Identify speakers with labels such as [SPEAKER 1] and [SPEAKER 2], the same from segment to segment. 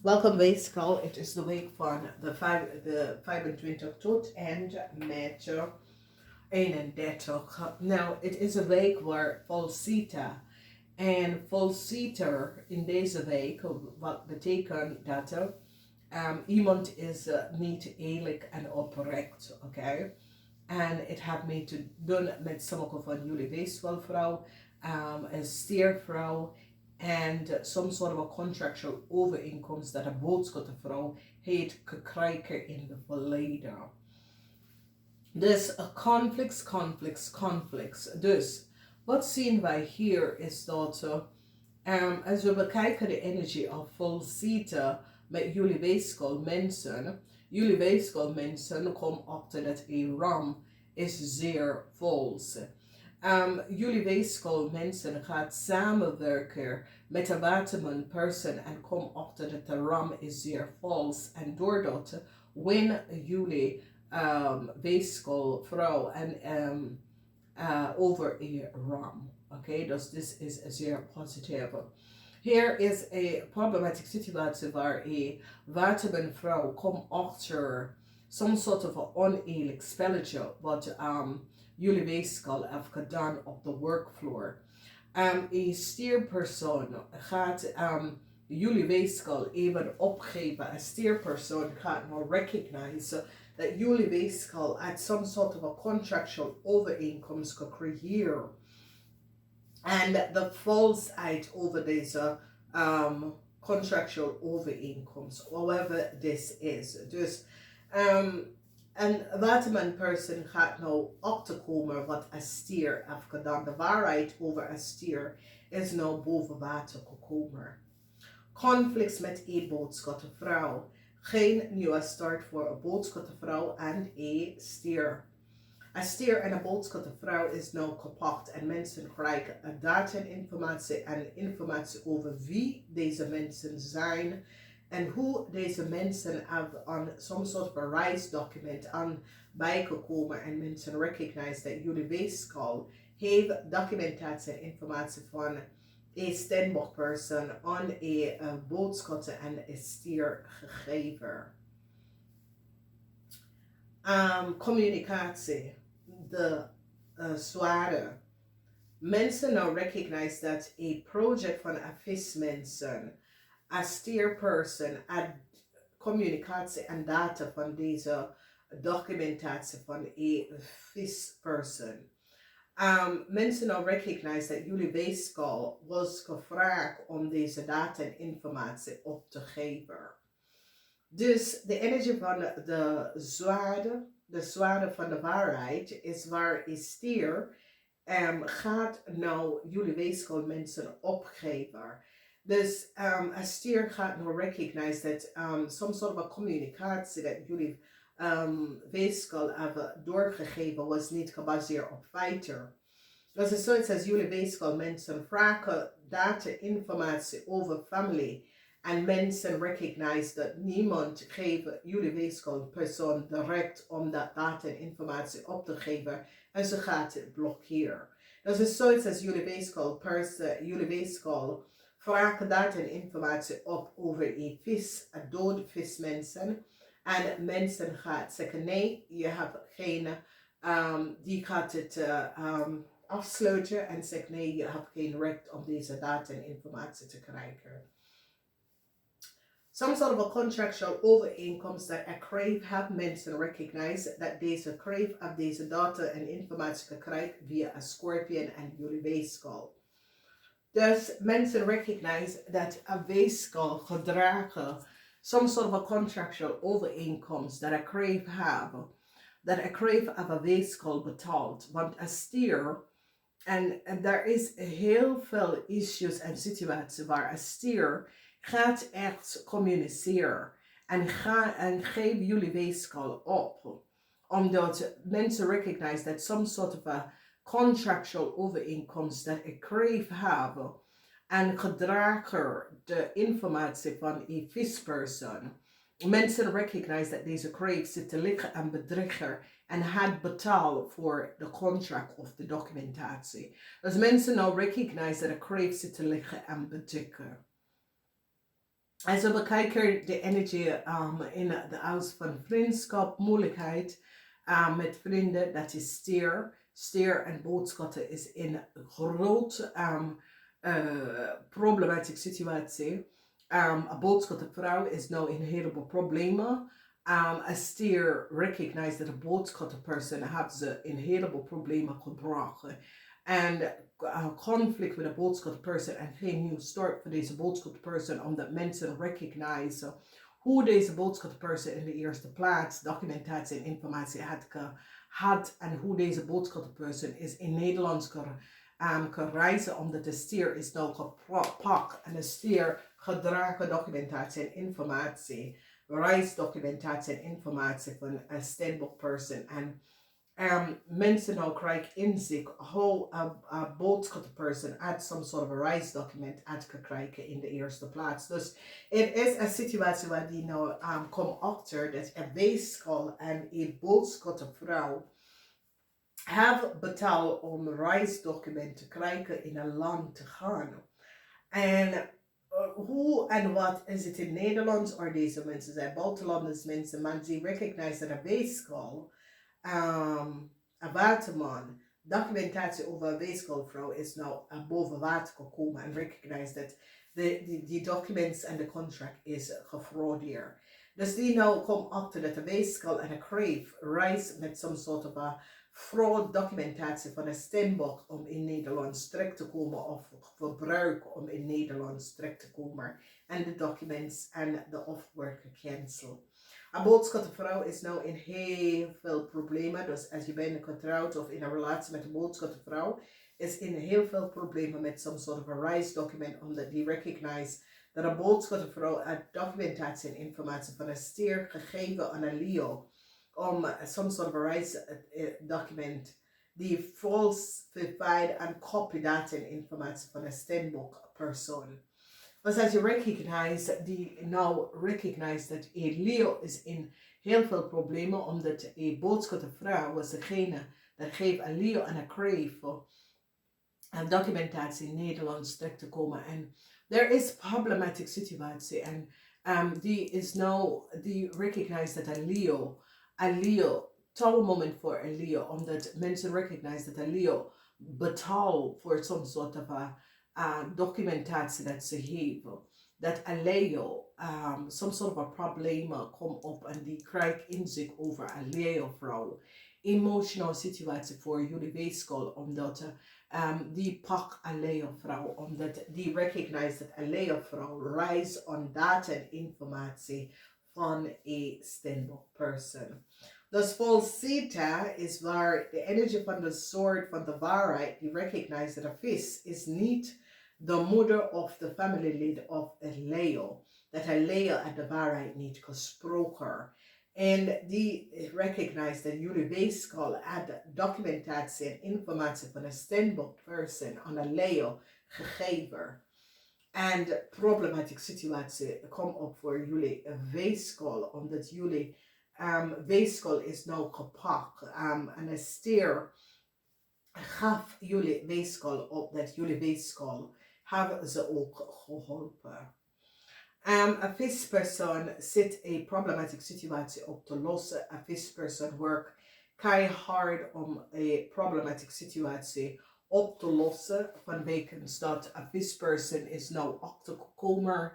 [SPEAKER 1] Welkom Weegschaal. Het is de week van de 25 tot en met 31. Nou, het is een week waar Volsita en Volsiter in deze week, wat betekent dat iemand is niet eerlijk en oprecht, oké? En het heeft mee te doen met sommige van jullie weeswelvrouw, een steervrouw en some sort of a contractual overeenkomst dat een boodschappenvrouw heeft gekregen in het verleden. Dus conflicts. Dus wat zien wij hier is dat als we bekijken de energie of Volsita met jullie weeskool mensen komen achter dat Iran is zeer vals. Jullie weeskool mensen gaat samenwerken met een waterman person en kom achter dat de ram is zeer vals. En doordat win jullie weeskool vrouw en over Iran. Okay, dus dit is zeer positief. Hier is een problematic situatie waar een watermanvrouw komt achter some sort of een oneerlijk spelletje wat jullie weeskool heeft gedaan op de workfloor. Een steerpersoon gaat jullie weeskool even opgeven. Een steerpersoon gaat nou recognize dat jullie weeskool at some sort of a contractual overeenkomst gecreëerd. En de falsheid over deze contractual overeenkomst, however this is. Dus een waterman person gaat nou op te komen wat een stier heeft gedaan. De waarheid over een stier is nou boven water gekomen. Conflicts met een boodschappenvrouw. Geen nieuwe start voor een boodschappenvrouw en een stier. Een stier en een boodschappenvrouw is nou gepakt en mensen krijgen data en informatie over wie deze mensen zijn en hoe deze mensen aan some sort of reisdocument aan bijgekomen en mensen recognize dat jullie weeskool heeft documentatie en informatie van een standbook person aan een boodschap en een stier gegeven. Communicatie, de zware. Mensen nou recognize dat een project van een vismensen, een steerperson, een communicatie en data van deze documentatie van een visperson. Mensen nou recognize dat jullie weeskool was gevraagd om deze data en informatie op te geven. Dus de energie van de zwaarde van de waarheid is waar is stier gaat nou jullie weeskool mensen opgeven. Dus een stier gaat nou recognize dat some sort of a communicatie dat jullie weeskool hebben doorgegeven was niet gebaseerd op feiten. Dat is zoiets als jullie weeskool mensen vragen data informatie over familie. En mensen recognize dat niemand geeft jullie weeskool persoon direct om dat data en informatie op te geven. En ze gaat het blokkeren. Dat is zoiets als jullie weeskool vragen data en informatie op over een vis, een dode vismensen. En mensen gaan zeggen nee, je hebt geen, die gaat het afsluiten en zegt nee, je hebt geen recht om deze data en informatie te krijgen. Some sort of a contractual overeenkomst that a crave have mensen recognize that deze crave of deze data en informatie gekregen via een scorpion en jullie weeskool. Dus mensen recognize dat een weeskool gedragen some sort of a contractual overeenkomst that a crave have, that a crave of een weeskool betaalt. Want een stier, en daar is heel veel issues en situaties waar een stier gaat echt communiceren en geef jullie weeskool op. Omdat mensen recognize that some sort of a contractual overeenkomst that a crave have en gedrager de informatie van een visperson. Mensen recognize dat deze crave zit te liggen aan bedrieger en had betaald voor de contract of de documentatie. Dus mensen nou recognize dat een crave zit te liggen aan bedrieger. Also bekijken de energie in de huis van vriendschap, moeilijkheid met vrienden, dat is stier. Stier en boodschatten is in groot problematische situatie. Een boodschattenvrouw is nou in een heleboel problemen. A steer recognize that a boodschattenperson have ze in een heleboel problemen gebracht. En conflict with a boodschapperson en geen nieuw start voor deze boodschapperson, omdat mensen recognize hoe deze boodschapperson in de eerste plaats documentatie en informatie had en hoe deze boodschapperson is in Nederlands kan reizen, omdat de stier is nou gepakt en de stier gedragen documentatie en informatie, reisdocumentatie en informatie van een stable person en mensen nou krijgen inzicht hoe een boodschapperson uit some sort of a reis document uit kan krijgen in de eerste plaats. Dus het is een situatie waar die nou komt achter dat een weegschaal en een boodschappervrouw hebben betaald om een reisdocument te krijgen in een land te gaan. En hoe en wat is het in Nederlands? Of deze mensen zijn buitenlanders mensen, maar die recognize dat een weegschaal een waterman, documentatie over een weeskaalvrouw is nou boven water gekomen en recognize dat die documents en de contract is gefraudeerd. Dus die nou komt achter dat de weeskaal en een crave reis met some sort of a fraud documentatie van een stembok om in Nederland terug te komen of gebruik om in Nederland terug te komen en de documents en de offer cancel. Een boodschappervrouw is nou in heel veel problemen. Dus als je bent getrouwd of in een relatie met een boodschappervrouw, is in heel veel problemen met some sort of a reisdocument, omdat die recognize dat een boodschappervrouw uit documentatie en informatie van een stier gegeven aan een Leo om some sort of a reisdocument die falsified en copy data en informatie van een stembok persoon. Dus als je recognize dat een Leo is in heel veel problemen, omdat een boodschappervrouw was degene dat geeft een Leo en een crave en documentatie in Nederlands terug te komen. En er is een problematische situatie en die recognize dat een Leo, touw moment voor een Leo, omdat mensen recognize dat een Leo betaalt voor some soort van documentatie dat ze hebben. Dat een Leo some sort of a problemen komt op en die krijgt inzicht over een Leo-vrouw. Emotionele situatie voor jullie weegschaal, omdat die pak een Leo-vrouw, omdat die recognize dat een Leo-vrouw reist on data en informatie van een stable person. Dus falsita is waar de energie van de soort van de waarheid die recognize dat een vis is niet de moeder of de familielid of een Leo. Dat een Leo uit de waarheid niet gesproken. En die recognize dat jullie weegschaal uit documentatie en informatie van een stable person aan een Leo gegeven. En de problematische situatie komt op voor jullie weegschaal, omdat jullie weegschaal is nou gepakt. En een stier gaf jullie weegschaal op dat jullie weegschaal hebben ze ook geholpen. Een vispersoon zit een problematische situatie op te lossen. Een vispersoon werkt keihard om een problematische situatie op te lossen. Vanwege dat een vispersoon is nou achtergekomen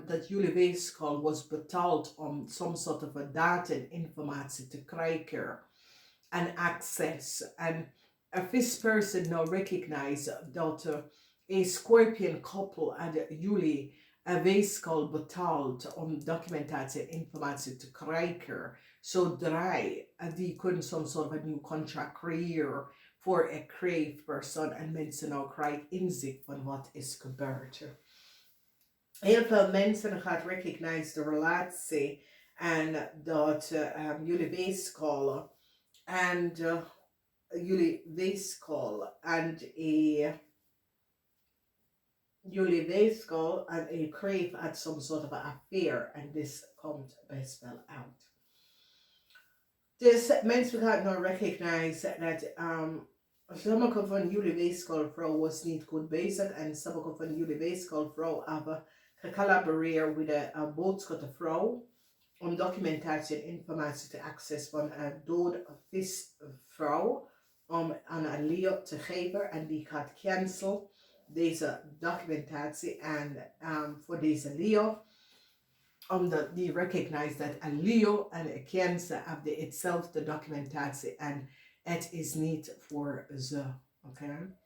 [SPEAKER 1] dat jullie weegschaal was betaald om some sort of a data en informatie te krijgen en access. En een vispersoon nou recognize dat een scorpion couple en jullie een weegschaal betaald om documentatie en informatie te krijgen. Zodra die kunnen some sort of a nieuw contract creëren voor een crave persoon en mensen nou krijgen inzicht van wat is gebeurd. Heel veel mensen gaan recognize de relatie en dat jullie weegschaal en jullie weegschaal en jullie weegschaal en een crave at some sort of an affair en dit komt best wel uit. Dus mensen gaan nou recognize dat sommige van jullie weeskaalvrouw was niet goed bezig en sommige van jullie weeskaalvrouw hebben gecollaboreer with een boodschappenvrouw om documentatie en informatie te access van een dode visvrouw om aan een Leo te geven en die gaat cancel deze documentatie en voor deze Leo omdat die recognize dat een Leo en een Cancer hebben hetzelfde documentatie en het is niet voor ze. Oké.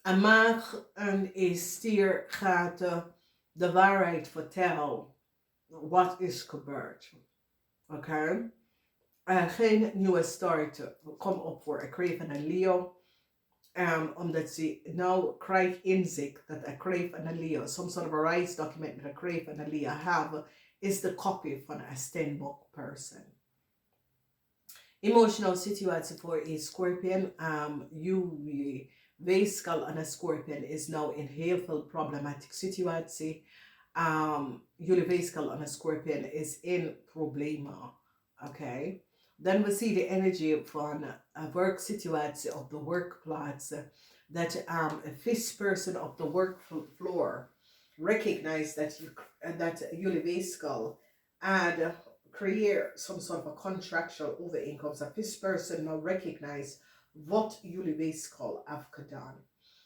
[SPEAKER 1] Een maag en een stier gaat de waarheid vertellen wat is gebeurd. Oké. Geen nieuwe start. Kom op voor een kreef en een Leo. Omdat ze nou krijgt inzicht dat een kreef en een Leo, some sort of a reis document met een kreef en een Leo hebben, is de copy van een Steenbok person. Emotional situatie voor een Scorpion. Juli, Weegschaal en een Scorpion is nou in heel veel problematic situatie. Jullie Weegschaal en een Scorpion is in problemen. Oké. Dan we zien de energie van een werksituatie op de werkplaats. Dat a fifth person op de workfloor recognize that jullie Weegschaal and create some sort of a contractual overeenkomst. A fifth person now recognize wat jullie Weegschaal have gedaan.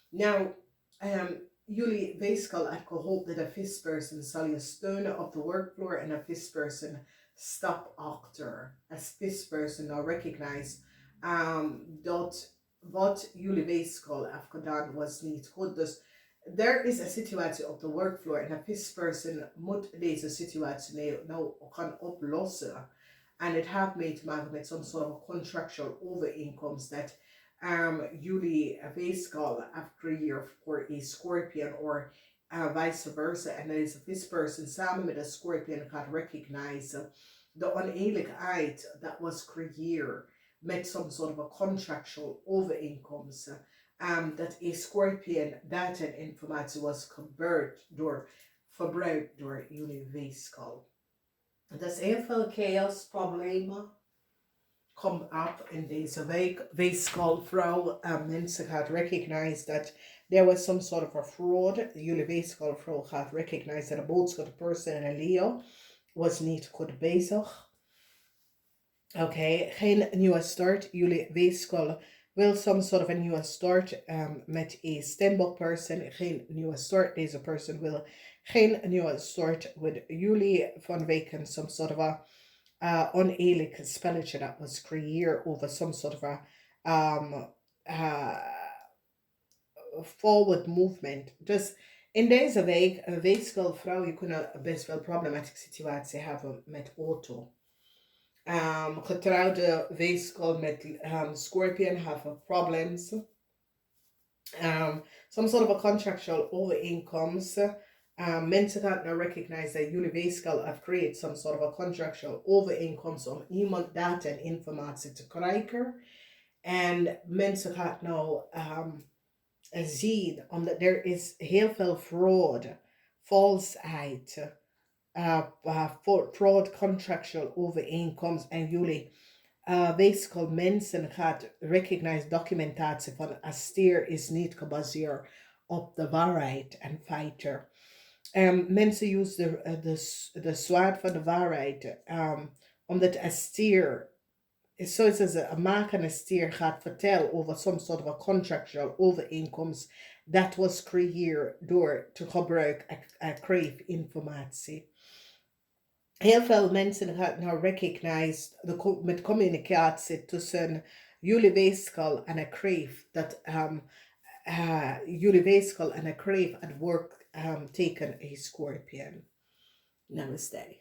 [SPEAKER 1] Now, jullie Weegschaal have gehoopt dat a fifth person zal je steunen op de workfloor en a fifth person stop achter. As fifth person now recognize dat wat jullie Weegschaal have gedaan was niet goed. Dus er is een situatie op de workfloor en een fifth person moet deze situatie nou gaan oplossen. En het heeft mee te maken met some sort of contractual overeenkomst dat jullie Weegschaal have creëerd voor een Scorpion or vice versa. En deze fifth person samen met een Scorpion gaat recognize de oneerlijkheid dat was creëerd met some sort of a contractual overeenkomst. Dat een Scorpion data en informatie was verbruikt door jullie Weegschaal. Dat is heel veel chaos, problemen. Kom op in deze week. Weegschaal vrouw, mensen gaat recognize dat there was some sort of a fraud. Jullie Weegschaal vrouw gaat recognize dat de boodschap person en een Leo was niet goed bezig. Oké, geen nieuwe start. Jullie Weegschaal wil some sort of a nieuwe start met een Steenbok person. Geen nieuwe start. Deze person wil geen nieuwe start with jullie vanwege some sort of a oneerlijk spelletje dat was creëerd over some sort of a forward movement. Dus in deze week, Weegschaal vrouw, je kunt best wel problematische situatie hebben met auto. Getrouwde Weegschaal met Scorpion have problems. Some sort of a contractual overeenkomst. Mensen gaan nou recognize dat jullie Weegschaal have created some sort of a contractual overeenkomst om iemand data en informatie te krijgen. En mensen gaan nou zien, omdat er is heel veel fraud, valsheid, fraud contractual overeenkomst en jullie Weegschaal mensen gaat recognize documentatie van asteer is niet gebaseerd op de waarheid en feiten. Mensen use de zwaard van de waarheid omdat asteer is zoals een maak en asteer gaat vertellen over some sort of a contractual overeenkomst dat was creëerd door te gebruiken kreeg informatie. Heel veel mensen gaan nou recognize met communicatie tussen jullie Weegschaal en een kreeg dat jullie Weegschaal en een kreeg at work taken a Scorpion. Namaste.